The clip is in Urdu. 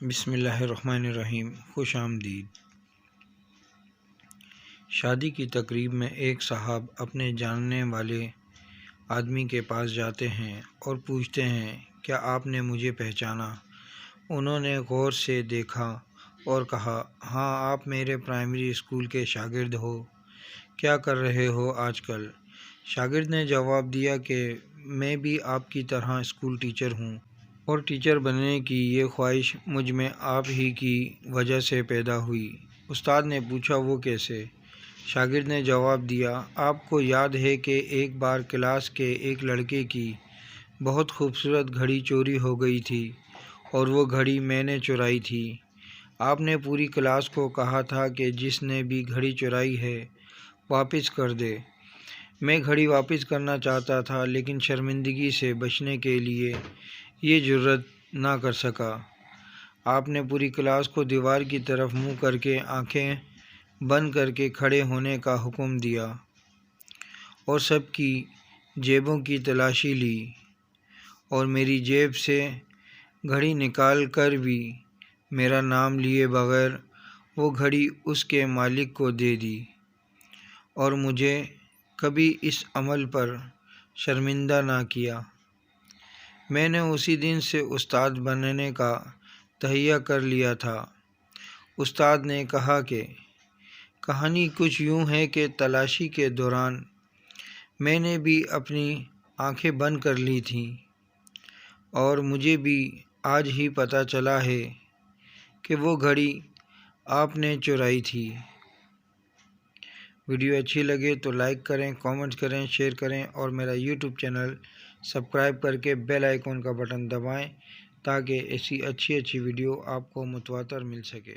بسم اللہ الرحمن الرحیم۔ خوش آمدید۔ شادی کی تقریب میں ایک صاحب اپنے جاننے والے آدمی کے پاس جاتے ہیں اور پوچھتے ہیں، کیا آپ نے مجھے پہچانا؟ انہوں نے غور سے دیکھا اور کہا، ہاں، آپ میرے پرائمری اسکول کے شاگرد ہو۔ کیا کر رہے ہو آج کل؟ شاگرد نے جواب دیا کہ میں بھی آپ کی طرح اسکول ٹیچر ہوں، اور ٹیچر بننے کی یہ خواہش مجھ میں آپ ہی کی وجہ سے پیدا ہوئی۔ استاد نے پوچھا، وہ کیسے؟ شاگرد نے جواب دیا، آپ کو یاد ہے کہ ایک بار کلاس کے ایک لڑکے کی بہت خوبصورت گھڑی چوری ہو گئی تھی، اور وہ گھڑی میں نے چرائی تھی۔ آپ نے پوری کلاس کو کہا تھا کہ جس نے بھی گھڑی چرائی ہے واپس کر دے۔ میں گھڑی واپس کرنا چاہتا تھا، لیکن شرمندگی سے بچنے کے لیے یہ جرأت نہ کر سکا۔ آپ نے پوری کلاس کو دیوار کی طرف منہ کر کے آنکھیں بند کر کے کھڑے ہونے کا حکم دیا، اور سب کی جیبوں کی تلاشی لی، اور میری جیب سے گھڑی نکال کر بھی میرا نام لیے بغیر وہ گھڑی اس کے مالک کو دے دی، اور مجھے کبھی اس عمل پر شرمندہ نہ کیا۔ میں نے اسی دن سے استاد بننے کا تہیہ کر لیا تھا۔ استاد نے کہا کہ کہانی کچھ یوں ہے کہ تلاشی کے دوران میں نے بھی اپنی آنکھیں بند کر لی تھیں، اور مجھے بھی آج ہی پتہ چلا ہے کہ وہ گھڑی آپ نے چرائی تھی۔ ویڈیو اچھی لگے تو لائک کریں، کامنٹ کریں، شیئر کریں، اور میرا یوٹیوب چینل سبسکرائب کر کے بیل آئیکن کا بٹن دبائیں تاکہ ایسی اچھی ویڈیو آپ کو متواتر مل سکے۔